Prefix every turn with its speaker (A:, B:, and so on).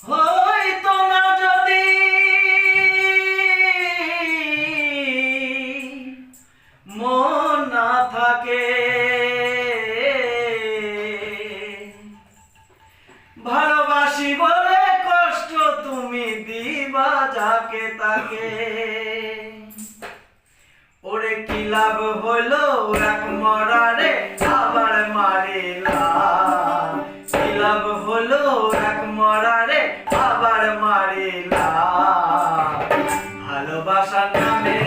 A: হইতো না যদি মন না থাকে, ভালোবাসি বলে কষ্ট তুমি দিবা যাকে তাকে। ওরে কি লাভ হইলো এক মরারে আবার মারিলা, কি লাভ হলো এক মরারে আবার মারিলা, ভালোবাসার নামে